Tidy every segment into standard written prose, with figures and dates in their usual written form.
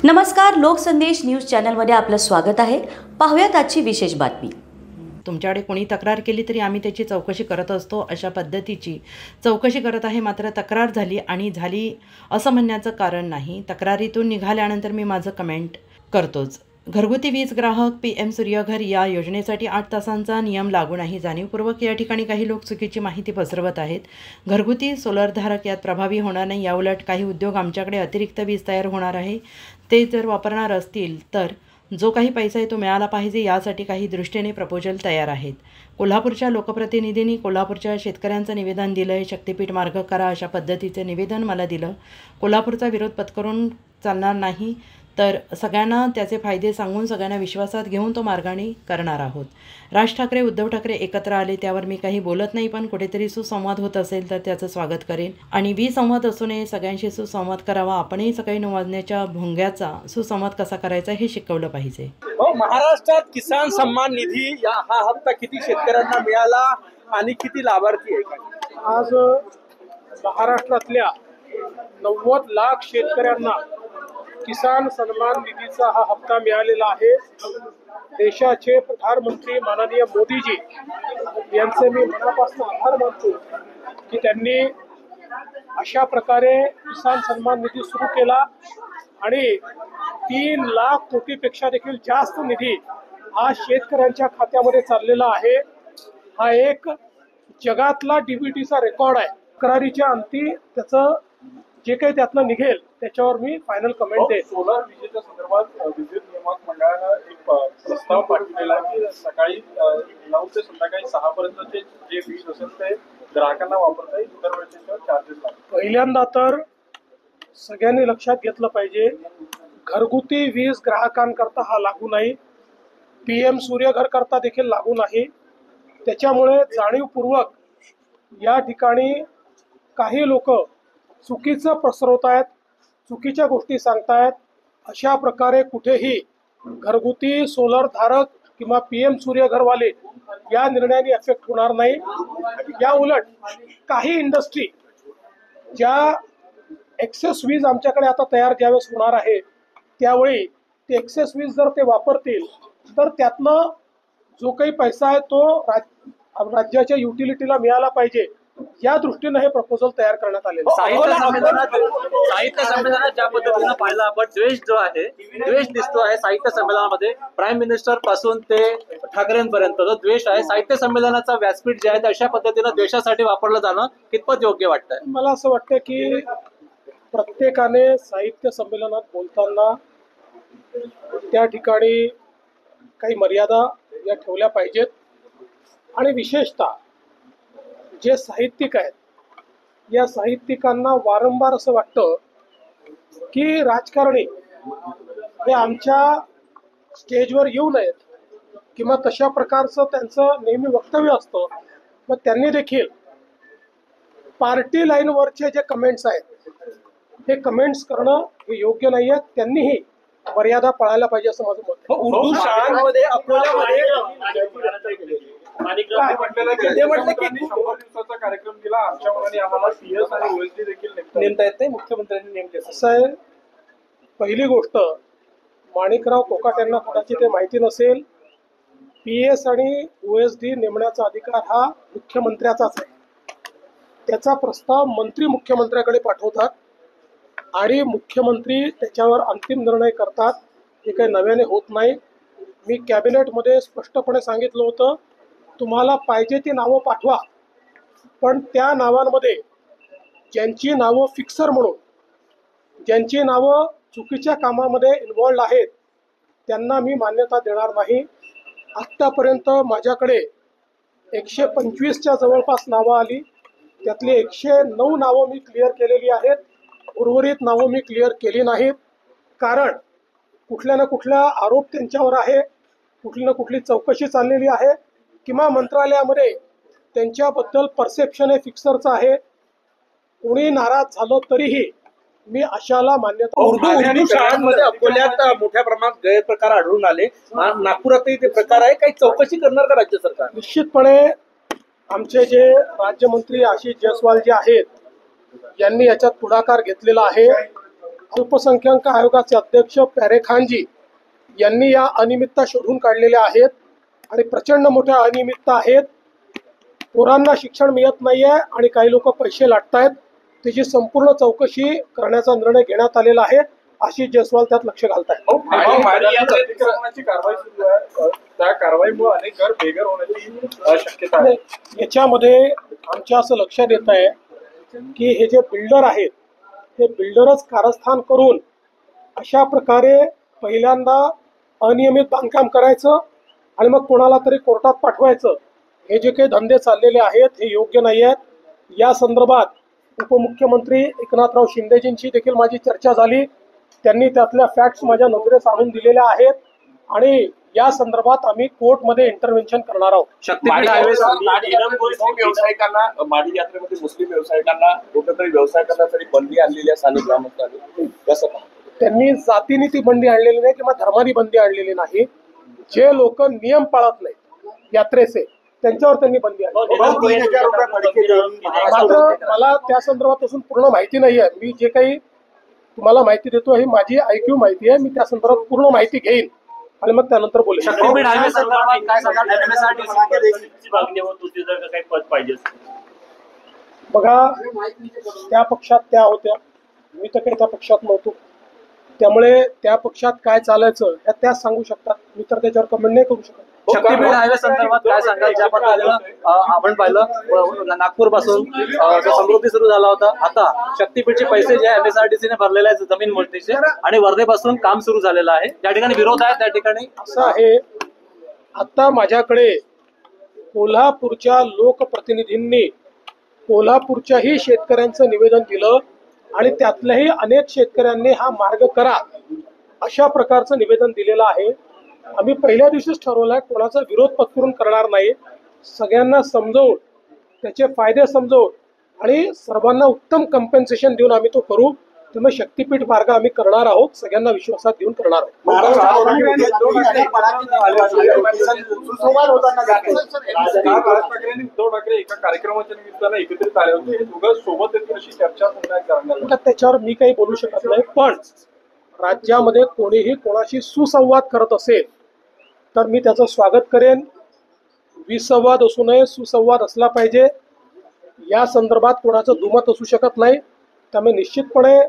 नमस्कार, लोकसंदेश न्यूज चॅनलमध्ये आपलं स्वागत आहे। पाहूयात आजची विशेष बातमी। तुमच्याकडे कोणी तक्रार केली तरी आम्ही त्याची चौकशी करत असतो, अशा पद्धतीची चौकशी करत आहे। मात्र तक्रार झाली असं म्हणण्याचं कारण नाही। तक्रारीतून निघाल्यानंतर मी माझं कमेंट करतोच। घरगुती वीज ग्राहक PM सूर्यघर या योजनेसाठी 8 तासांचा नियम लागू नाही। जाणीवपूर्वक या ठिकाणी काही लोक चुकीची माहिती पसरवत आहेत। घरगुती सोलरधारक यात प्रभावी होणार नाही। याउलट काही उद्योग आमच्याकडे अतिरिक्त वीज तयार होणार आहे, ते जर वापरणार असतील तर जो काही पैसा आहे तो मिळाला पाहिजे, यासाठी काही दृष्टीने प्रपोजल तयार आहेत। कोल्हापूरच्या लोकप्रतिनिधींनी कोल्हापूरच्या शेतकऱ्यांचं निवेदन दिलं। शक्तीपीठ मार्ग करा अशा पद्धतीचे निवेदन मला दिलं। कोल्हापूरचा विरोध पत्करून चालणार नाही, तर सगळ्यांना त्याचे फायदे सांगून सगळ्यांना विश्वासात घेऊन तो मार्गाने करणार आहोत। राज ठाकरे उद्धव ठाकरे एकत्र आले त्यावर मी काही बोलत नाही, पण कुठेतरी सुसंवाद होत असेल तर त्याचं स्वागत करेन। आणि विसंवाद असू नये, सगळ्यांशी सुसंवाद करावा। आपणही सकाळी 9 वाजण्याच्या भोंग्याचा सुसंवाद कसा करायचा हे शिकवलं पाहिजे। महाराष्ट्रात किसान सन्मान निधी हा हप्ता किती शेतकऱ्यांना मिळाला आणि किती लाभार्थी आहे? आज महाराष्ट्रातल्या 90 लाख शेतकऱ्यांना किसान सन्मान निधीचा हा हप्ता मिळालेला आहे। देशाचे प्रधानमंत्री माननीय मोदीजी यांचे मी मनापासून आभार मानतो की त्यांनी अशा प्रकारे किसान सन्मान निधी सुरू केला आणि 3 लाख कोटीपेक्षा देखील जास्त निधी हा शेतकऱ्यांच्या खात्यामध्ये चाललेला आहे। हा एक जगातला DBTचा रेकॉर्ड आहे। तक्रारीच्या अंती त्याचं जे काही त्यातनं निघेल त्याच्यावर मी फायनल कमेंट देईन। सोलर विजेच्या संदर्भात विद्युत नियामक मंडळानं एक प्रस्ताव पाठवलेला आहे की सकाळी 9 ते संध्याकाळी 6 पर्यंतचे जे वीज असेल ते ग्राहकांना वापरता येईल, इतर वेळेचे चार्जेस लागतील। पहिल्यांदा तर सगळ्यांनी लक्षात घेतलं पाहिजे, घरगुती वीज ग्राहकांकरता हा लागू नाही, PM सूर्यघर करता देखील लागू नाही। त्याच्यामुळे जाणीवपूर्वक या ठिकाणी काही लोक चुकीचं पसरवतायत, चुकीच्या गोष्टी सांगतायत। अशा प्रकारे कुठेही घरगुती सोलर धारक किंवा PM सूर्यघरवाले या निर्णयाने अफेक्ट होणार नाही। या उलट काही इंडस्ट्री ज्या एक्सेस वीज आमच्याकडे आता तयार ज्यावेळेस होणार आहे त्यावेळी ते एक्सेस वीज जर ते वापरतील तर त्यातनं जो काही पैसा आहे तो राज्याच्या युटिलिटीला मिळाला पाहिजे, या दृष्टीने हे प्रपोजल तयार करण्यात आलेलं साहित्य संमेलनात ज्या पद्धतीनं पाहिलं आपण, द्वेष जो आहे, द्वेष दिसतो आहे साहित्य संमेलनामध्ये। प्राईम मिनिस्टर पासून ते ठाकरेंपर्यंत जो द्वेष आहे, साहित्य संमेलनाचा व्यासपीठ जे आहे ते अशा पद्धतीनं द्वेषासाठी वापरलं जाणं कितपत योग्य वाटतंय? मला असं वाटतं की प्रत्येकाने साहित्य संमेलनात बोलताना त्या ठिकाणी काही मर्यादा या ठेवल्या पाहिजेत। आणि विशेषतः जे साहित्यिक आहेत, या साहित्यिकांना वारंवार असं वाटतं की राजकारणी हे आमच्या स्टेजवर येऊ नयेत किंवा तशा प्रकारचं त्यांचं नेहमी वक्तव्य असतं। मग त्यांनी देखील पार्टी लाईनवरचे जे कमेंट्स आहेत ते कमेंट्स करणं हे योग्य नाही आहे। त्यांनीही मर्यादा पाळायला पाहिजे असं माझं मत आहे। उर्दू शाळांमध्ये अकोल्यामध्ये ते म्हटलं की 100 दिवसाचा कार्यक्रम केला, आमच्या मुलांनी आम्हाला CS आणि OSD देखील नेमता येत नाही, मुख्यमंत्र्यांनी नेमले। असं आहे, पहिली गोष्ट माणिकराव कोकाट यांना कोणाची ते माहिती नसेल, PS आणि OSD नेमण्याचा अधिकार हा मुख्यमंत्र्याचाच आहे। त्याचा प्रस्ताव मंत्री मुख्यमंत्र्याकडे पाठवतात आणि मुख्यमंत्री त्याच्यावर अंतिम निर्णय करतात। हे काही नव्याने होत नाही। मी कॅबिनेटमध्ये स्पष्टपणे सांगितलं होतं, तुम्हाला पाहिजे ती नावं पाठवा, पण त्या नावांमध्ये ज्यांची नावं फिक्सर म्हणून, ज्यांची नावं चुकीच्या कामामध्ये इन्व्हॉल्ड आहेत त्यांना मी मान्यता देणार नाही। आत्तापर्यंत माझ्याकडे 125च्या जवळपास नावं आली, त्यातली 109 नावं मी क्लिअर केलेली आहेत। उर्वरित नावं मी क्लिअर केली नाहीत, कारण कुठल्या ना कुठला आरोप त्यांच्यावर आहे, कुठली ना कुठली चौकशी चाललेली आहे किंवा मंत्रालयामध्ये त्यांच्याबद्दल परसेप्शन हे फिक्सरचं आहे। कोणी नाराज झालं तरीही मी अशाला मान्यता। उर्दू शाळांमध्ये अकोल्यात मोठ्या प्रमाणात गैरप्रकार आढळून आले, नागपुरातही ते प्रकार आहे, काही चौकशी करणार का राज्य सरकार? निश्चितपणे आमचे जे राज्यमंत्री आशिष जयस्वाल जे आहेत यांनी याच्यात पुढाकार घेतलेला आहे। अल्पसंख्याक आयोगाचे अध्यक्ष प्यारे खानजी यांनी या अनियमितता शोधून काढलेल्या आहेत आणि प्रचंड मोठ्या अनियमितता आहेत. पोरांना शिक्षण मिळत नाहीये आणि काही लोक पैसे लाटतायत. त्याची संपूर्ण चौकशी करण्याचा निर्णय घेण्यात आलेला आहे. आशिष जयस्वाल त्यात लक्ष घालतायत. अतिक्रमणाची कारवाई सुरू आहे, त्या कारवाईमुळे अनेक घर बेघर होण्याची शक्यता आहे. याच्यामध्ये आमच्या असं लक्षात येत आहे की हे जे बिल्डर आहेत ते बिल्डरच कारस्थान करून अशा प्रकारे पहिल्यांदा अनियमित बांधकाम करायचं आणि मग कोणाला तरी कोर्टात पाठवायचं. हे जे काही धंदे चाललेले आहेत हे योग्य नाही आहेत. या संदर्भात उपमुख्यमंत्री एकनाथराव शिंदेजींची देखील माझी चर्चा झाली. त्यांनी त्यातल्या फॅक्ट्स माझ्या नजरेस आणून दिलेल्या आहेत आणि या संदर्भात आम्ही कोर्टमध्ये इंटरव्हेन्शन करणार आहोत. शक्तीपीठ हायवे मुस्लिम व्यावसायिकांना माडी यात्रेमध्ये मुस्लिम व्यावसायिकांना कुठेतरी व्यवसाय करण्यासाठी बंदी आणलेली आहे स्थानिक ग्रामस्थांनी. कसं त्यांनी जातीने ती बंदी आणलेली नाही किंवा धर्मानी बंदी आणलेली नाही. जे लोक नियम पाळत नाहीत यात्रेचे त्यांच्यावर त्यांनी बंदी आणली. मात्र मला त्या संदर्भात अजून पूर्ण माहिती नाही आहे. मी जे काही तुम्हाला माहिती देतो ही माझी ऐकीव माहिती आहे. मी त्या संदर्भात पूर्ण माहिती घेईन आणि मग त्यानंतर बोलेन. शक्तीपीठ हायवे संदर्भात काय सांगाल? मागणी होत होती जर काही पद पाहिजे बघा, त्या पक्षात त्या होत्या, मी तर काही त्या पक्षात नव्हतो. त्यामुळे त्या पक्षात काय चालायचं त्या सांगू शकतात. मी तर त्याच्यावर कमेंट नाही करू शकत. शक्तीपीठ हायवे संदर्भात काय सांगाल? ज्या पद्धतीनं आपण पाहिलं नागपूर पासून समृद्धी सुरू झाला होता, आता शक्तीपीठचे पैसे जे MSRDC ने भरलेले आहेत जमीन मोजणीचे आणि वर्धेपासून काम सुरू झालेलं आहे. ज्या ठिकाणी विरोध आहे त्या ठिकाणी असं आहे. आता माझ्याकडे कोल्हापूरच्या लोकप्रतिनिधींनी कोल्हापूरच्याही शेतकऱ्यांचं निवेदन दिलं आणि त्यातल्याही अनेक शेतकऱ्यांनी हा मार्ग करा अशा प्रकारचं निवेदन दिलेलं आहे. आम्ही पहिल्या दिवशीच ठरवलंय कोणाचा विरोध पत्करून करणार नाही. सगळ्यांना समजवून त्याचे फायदे समजवून आणि सर्वांना उत्तम कम्पेन्सेशन देऊन आम्ही तो करू. त्यामुळे शक्तीपीठ मार्ग आम्ही करणार आहोत, सगळ्यांना विश्वासात घेऊन करणार आहोत. उद्धव ठाकरे एका कार्यक्रमाच्या निमित्तानं एकत्रित आले होते. हे दोघं सोबत येतील अशी चर्चा पुन्हा त्याच्यावर मी काही बोलू शकत नाही. पण राज्यामध्ये कोणीही कोणाशी सुसंवाद करत असेल तर मी त्याचं स्वागत करेन. विसंवाद असू नये, सुसंवाद असला पाहिजे. या संदर्भात कोणाचं दुमत असू शकत नाही. त्यामुळे निश्चितपणे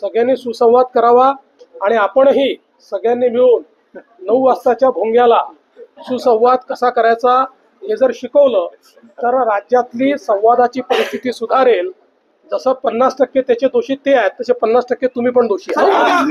सगळ्यांनी सुसंवाद करावा आणि आपणही सगळ्यांनी मिळून 9 वाजताच्या भोंग्याला सुसंवाद कसा करायचा हे जर शिकवलं तर राज्यातली संवादाची परिस्थिती सुधारेल. जसं 50% त्याचे दोषी ते आहेत तसे 50% तुम्ही पण दोषी आहात.